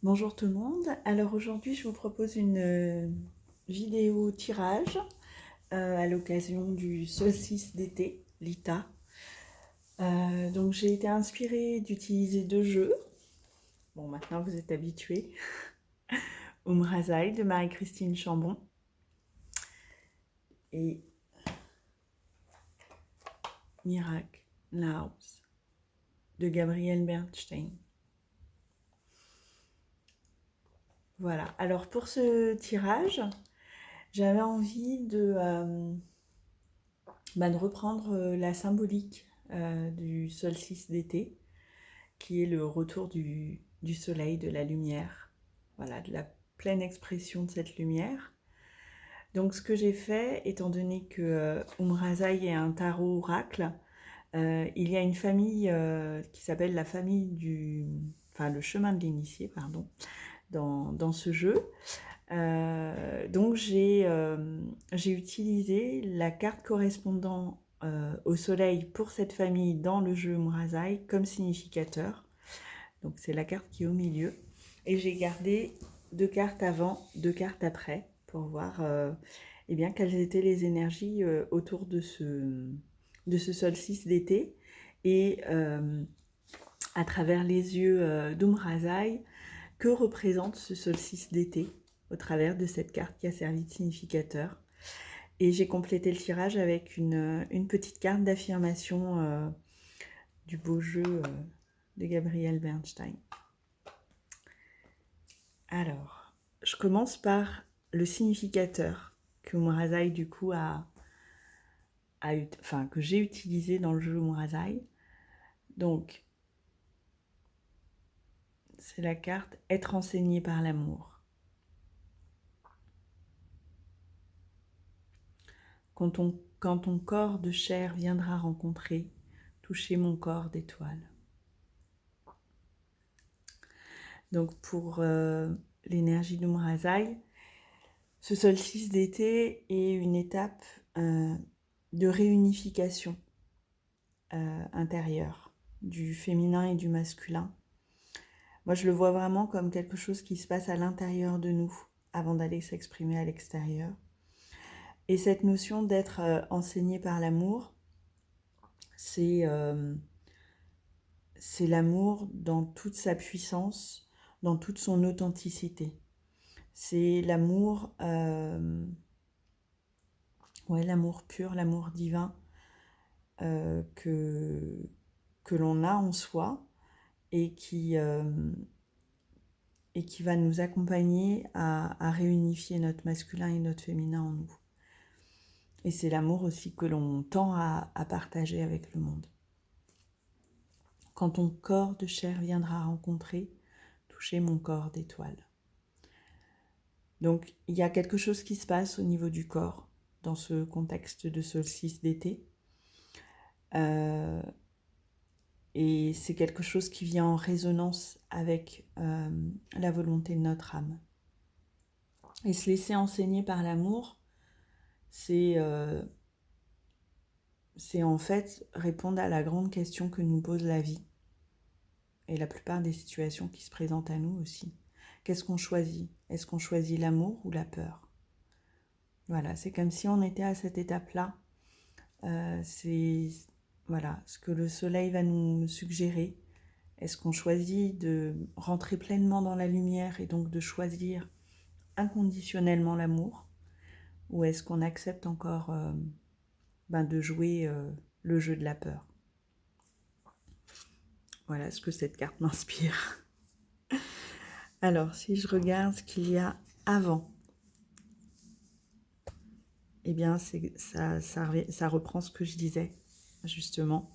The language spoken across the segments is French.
Bonjour tout le monde. Alors aujourd'hui, je vous propose une vidéo tirage à l'occasion du solstice d'été, l'ITA. Donc j'ai été inspirée d'utiliser deux jeux. Bon, maintenant vous êtes habitués. Umrazai de Marie-Christine Chambon et Miracle Laos de Gabrielle Bernstein. Voilà. Alors pour ce tirage, j'avais envie de reprendre la symbolique du solstice d'été, qui est le retour du soleil, de la lumière, voilà, de la pleine expression de cette lumière. Donc ce que j'ai fait, étant donné que Umrazai est un tarot oracle, il y a une famille qui s'appelle la famille le chemin de l'initié, pardon, dans ce jeu. Donc j'ai utilisé la carte correspondant au soleil pour cette famille dans le jeu Umrazai comme significateur. Donc c'est la carte qui est au milieu. Et j'ai gardé deux cartes avant, deux cartes après pour voir quelles étaient les énergies autour de ce solstice d'été. Et à travers les yeux d'Umrazai, que représente ce solstice d'été au travers de cette carte qui a servi de significateur. Et j'ai complété le tirage avec une petite carte d'affirmation du beau jeu de Gabrielle Bernstein. Alors, je commence par le significateur que Umrazai du coup que j'ai utilisé dans le jeu Umrazai. Donc, c'est la carte être enseigné par l'amour. Quand ton corps de chair viendra rencontrer, toucher mon corps d'étoile. Donc pour l'énergie d'Umrazai, ce solstice d'été est une étape de réunification intérieure du féminin et du masculin. Moi, je le vois vraiment comme quelque chose qui se passe à l'intérieur de nous avant d'aller s'exprimer à l'extérieur. Et cette notion d'être enseigné par l'amour, c'est l'amour dans toute sa puissance, dans toute son authenticité. C'est l'amour, l'amour pur, l'amour divin que l'on a en soi et qui va nous accompagner à réunifier notre masculin et notre féminin en nous. Et c'est l'amour aussi que l'on tend à partager avec le monde. Quand ton corps de chair viendra rencontrer, toucher mon corps d'étoile. Donc, il y a quelque chose qui se passe au niveau du corps dans ce contexte de solstice d'été. Et c'est quelque chose qui vient en résonance avec la volonté de notre âme. Et se laisser enseigner par l'amour, c'est en fait répondre à la grande question que nous pose la vie et la plupart des situations qui se présentent à nous aussi. Qu'est-ce qu'on choisit ? Est-ce qu'on choisit l'amour ou la peur ? Voilà, c'est comme si on était à cette étape-là. C'est ce que le soleil va nous suggérer. Est-ce qu'on choisit de rentrer pleinement dans la lumière et donc de choisir inconditionnellement l'amour ? Ou est-ce qu'on accepte encore de jouer le jeu de la peur ? Voilà ce que cette carte m'inspire. Alors, si je regarde ce qu'il y a avant, eh bien, ça reprend ce que je disais, justement.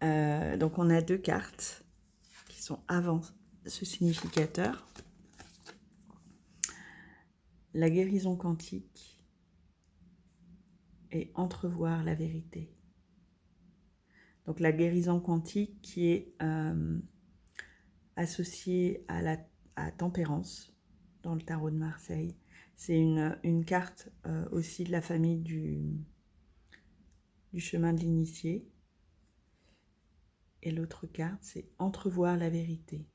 Donc, on a deux cartes qui sont avant ce significateur. La guérison quantique et entrevoir la vérité. Donc, la guérison quantique qui est associée à tempérance dans le tarot de Marseille. C'est une carte aussi de la famille du chemin de l'initié. Et l'autre carte, c'est entrevoir la vérité.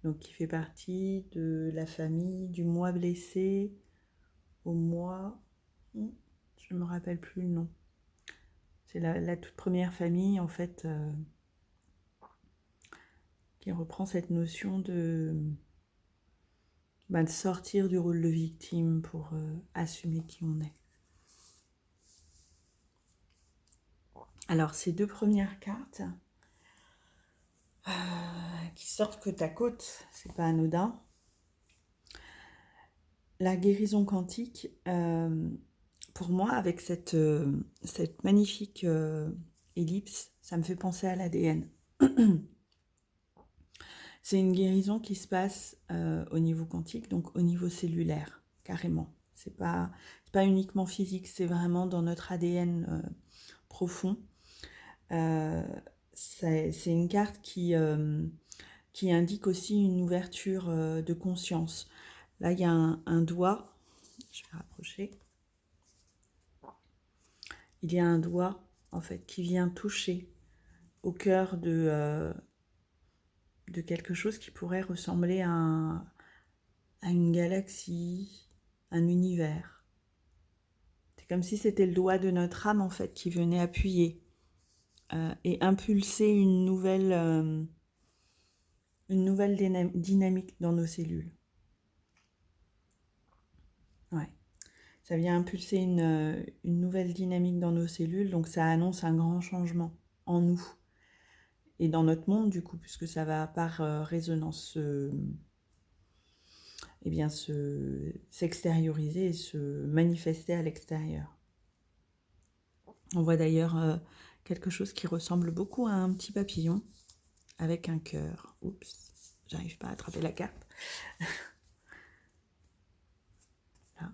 donc qui fait partie de la famille du moi blessé au moi... Je ne me rappelle plus le nom. C'est la toute première famille, en fait, qui reprend cette notion de sortir du rôle de victime pour assumer qui on est. Alors, ces 2 premières cartes qui sortent côte à côte, c'est pas anodin. La guérison quantique, pour moi, avec cette magnifique ellipse, ça me fait penser à l'ADN. C'est une guérison qui se passe au niveau quantique, donc au niveau cellulaire, carrément. C'est pas uniquement physique, c'est vraiment dans notre ADN profond. C'est une carte qui indique aussi une ouverture de conscience. Là, il y a un doigt, je vais rapprocher. Il y a un doigt, en fait, qui vient toucher au cœur de quelque chose qui pourrait ressembler à une galaxie, un univers. C'est comme si c'était le doigt de notre âme, en fait, qui venait appuyer et impulser une nouvelle dynamique dans nos cellules. Ouais. Ça vient impulser une nouvelle dynamique dans nos cellules, donc ça annonce un grand changement en nous et dans notre monde, du coup, puisque ça va par résonance s'extérioriser et se manifester à l'extérieur. On voit d'ailleurs quelque chose qui ressemble beaucoup à un petit papillon avec un cœur. Oups, j'arrive pas à attraper la carte. Là,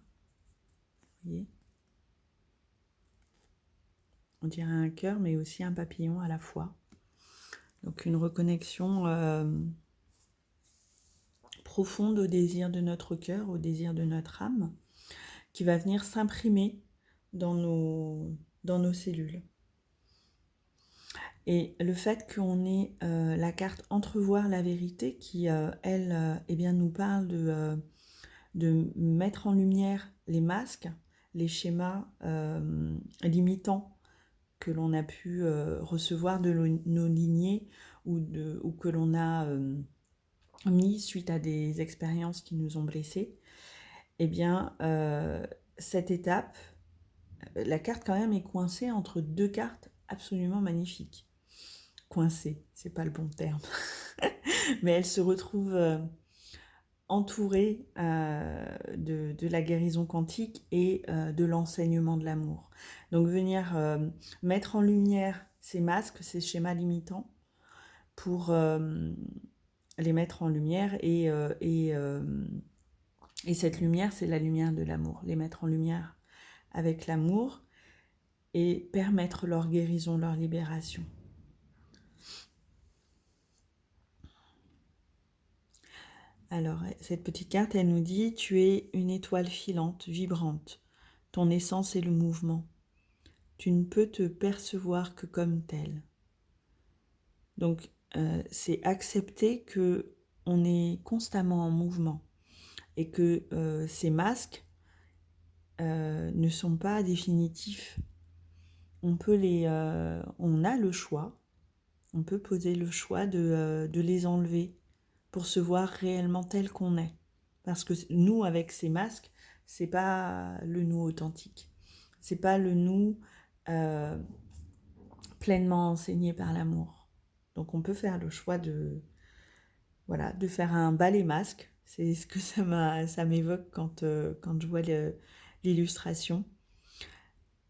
vous voyez ? On dirait un cœur, mais aussi un papillon à la fois. Donc une reconnexion profonde au désir de notre cœur, au désir de notre âme, qui va venir s'imprimer dans nos cellules. Et le fait qu'on ait la carte entrevoir la vérité, qui, elle, nous parle de mettre en lumière les masques, les schémas limitants que l'on a pu recevoir de nos lignées ou que l'on a mis suite à des expériences qui nous ont blessés, cette étape, la carte quand même est coincée entre 2 cartes absolument magnifiques. Coincée, c'est pas le bon terme, mais elle se retrouve entourée de la guérison quantique et de l'enseignement de l'amour. Donc venir mettre en lumière ces masques, ces schémas limitants, pour les mettre en lumière et cette lumière, c'est la lumière de l'amour. Les mettre en lumière avec l'amour et permettre leur guérison, leur libération. Alors, cette petite carte, elle nous dit « Tu es une étoile filante, vibrante. Ton essence est le mouvement. Tu ne peux te percevoir que comme telle. » Donc, c'est accepter qu'on est constamment en mouvement et que ces masques ne sont pas définitifs. On a le choix, on peut poser le choix de les enlever pour se voir réellement tel qu'on est. Parce que nous, avec ces masques, c'est pas le nous authentique. C'est pas le nous pleinement enseigné par l'amour. Donc on peut faire le choix de faire un balai masque. C'est ce que ça m'évoque quand je vois l'illustration.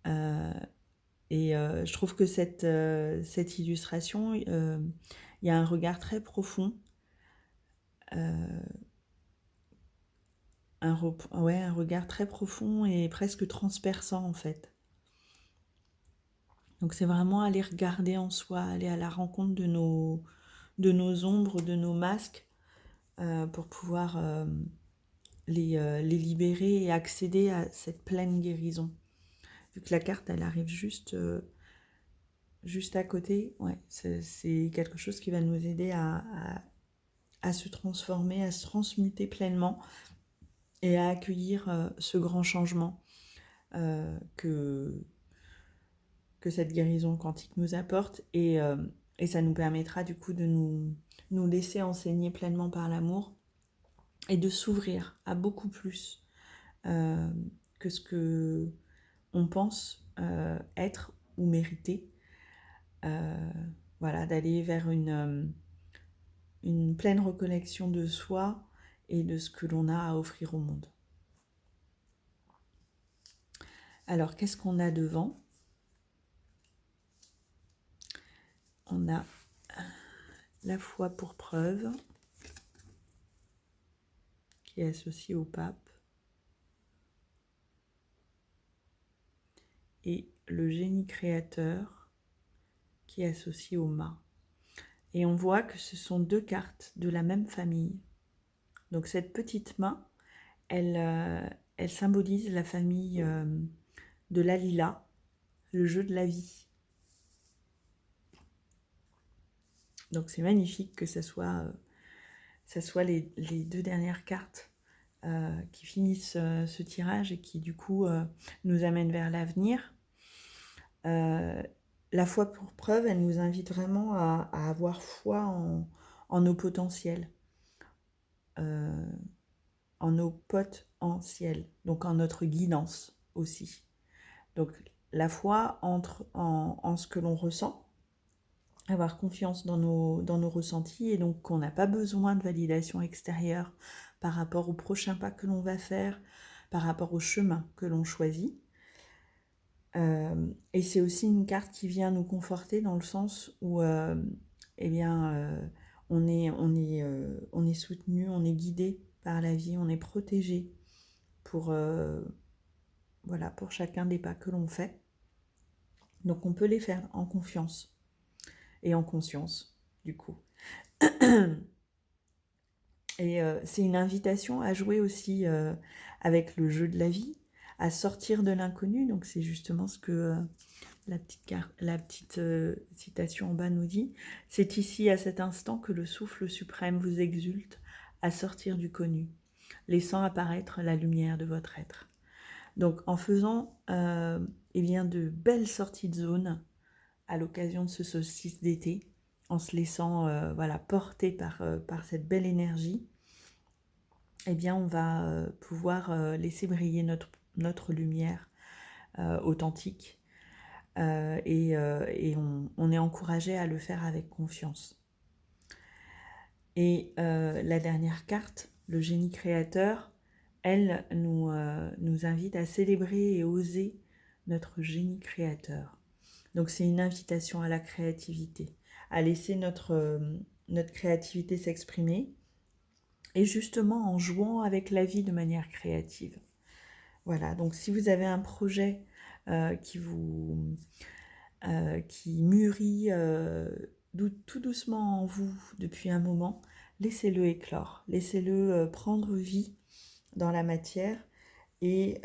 Je trouve que cette illustration, il y a un regard très profond, un regard très profond et presque transperçant en fait. Donc c'est vraiment aller regarder en soi, aller à la rencontre de nos ombres, de nos masques, pour pouvoir les libérer et accéder à cette pleine guérison. Vu que la carte, elle arrive juste à côté, ouais, c'est quelque chose qui va nous aider à à se transformer, à se transmuter pleinement et à accueillir ce grand changement que cette guérison quantique nous apporte. Et ça nous permettra du coup de nous laisser enseigner pleinement par l'amour et de s'ouvrir à beaucoup plus que ce que on pense être ou mériter. Voilà, d'aller vers une pleine reconnexion de soi et de ce que l'on a à offrir au monde. Alors, qu'est-ce qu'on a devant ? On a la foi pour preuve, qui est associée au pape, et le génie créateur, qui est associé au mât. Et on voit que ce sont 2 cartes de la même famille. Donc cette petite main, elle symbolise la famille de la Lila, le jeu de la vie. Donc c'est magnifique que ça soit les 2 dernières cartes qui finissent ce tirage et qui du coup nous amènent vers l'avenir. La foi pour preuve, elle nous invite vraiment à avoir foi en nos potentiels, en nos potentiels, donc en notre guidance aussi. Donc la foi entre en ce que l'on ressent, avoir confiance dans nos ressentis, et donc qu'on n'a pas besoin de validation extérieure par rapport au prochain pas que l'on va faire, par rapport au chemin que l'on choisit. Et c'est aussi une carte qui vient nous conforter dans le sens où on est soutenu, on est guidé par la vie, on est protégé pour chacun des pas que l'on fait. Donc on peut les faire en confiance et en conscience, du coup. Et c'est une invitation à jouer aussi avec le jeu de la vie, à sortir de l'inconnu. Donc c'est justement ce que la petite citation en bas nous dit. C'est ici, à cet instant, que le souffle suprême vous exulte à sortir du connu, laissant apparaître la lumière de votre être. Donc en faisant de belles sorties de zone à l'occasion de ce solstice d'été, en se laissant porter par cette belle énergie, on va pouvoir laisser briller notre lumière authentique. Et on est encouragé à le faire avec confiance. Et la dernière carte, le génie créateur, elle nous invite à célébrer et oser notre génie créateur. Donc c'est une invitation à la créativité, à laisser notre créativité s'exprimer, et justement en jouant avec la vie de manière créative. Voilà, donc si vous avez un projet qui mûrit tout doucement en vous depuis un moment, laissez-le éclore, laissez-le prendre vie dans la matière, et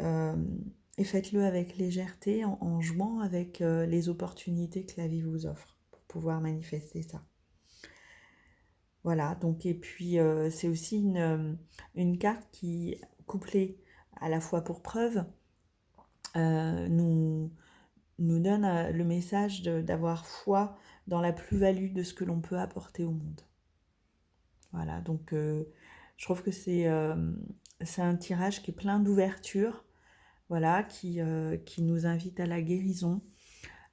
faites-le avec légèreté, en jouant avec les opportunités que la vie vous offre pour pouvoir manifester ça. Voilà, donc, et puis c'est aussi une carte qui, couplée à la fois pour preuve, nous donne le message d'avoir foi dans la plus-value de ce que l'on peut apporter au monde. Voilà, donc je trouve que c'est un tirage qui est plein d'ouverture, voilà, qui nous invite à la guérison,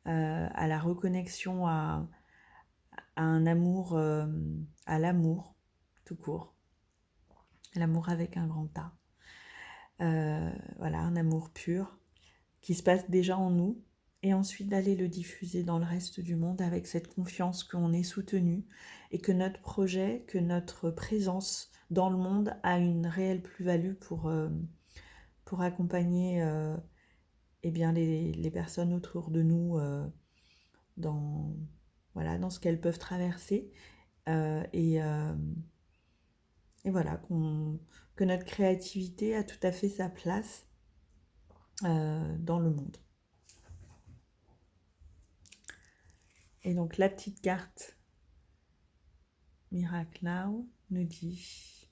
à la reconnexion à un amour, à l'amour tout court, l'amour avec un grand A. Voilà, un amour pur qui se passe déjà en nous, et ensuite d'aller le diffuser dans le reste du monde avec cette confiance qu'on est soutenu et que notre projet, que notre présence dans le monde a une réelle plus-value pour accompagner les personnes autour de nous dans ce qu'elles peuvent traverser, et voilà, que notre créativité a tout à fait sa place dans le monde. Et donc la petite carte Miracle Now nous dit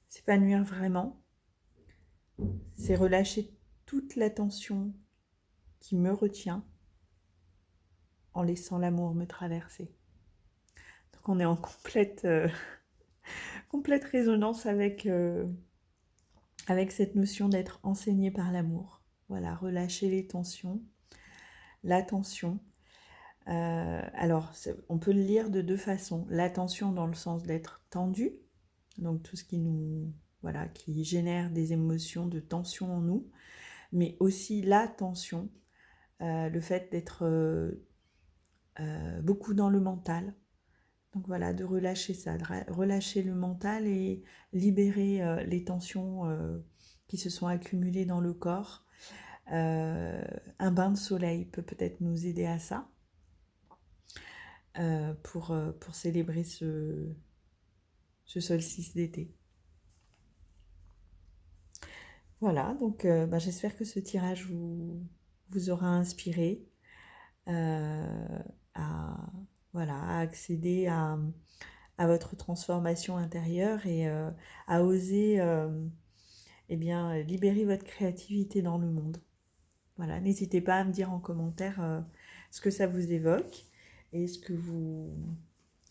s'épanouir vraiment, c'est relâcher toute la tension qui me retient en laissant l'amour me traverser. Donc on est en complète résonance avec cette notion d'être enseigné par l'amour. Voilà, relâcher les tensions, la tension. Alors, on peut le lire de deux façons. La tension dans le sens d'être tendu, donc tout ce qui nous, voilà, qui génère des émotions de tension en nous, mais aussi la tension, le fait d'être beaucoup dans le mental. Donc voilà, de relâcher ça, de relâcher le mental et libérer les tensions qui se sont accumulées dans le corps. Un bain de soleil peut peut-être nous aider à ça, pour célébrer ce solstice d'été. Voilà, donc j'espère que ce tirage vous aura inspiré à accéder à votre transformation intérieure et à oser libérer votre créativité dans le monde. Voilà, n'hésitez pas à me dire en commentaire ce que ça vous évoque et ce que vous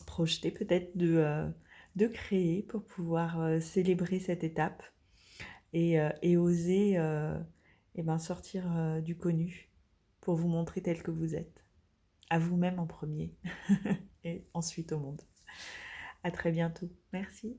projetez peut-être de créer pour pouvoir célébrer cette étape et oser sortir du connu pour vous montrer tel que vous êtes, à vous-même en premier et ensuite au monde. À très bientôt. Merci.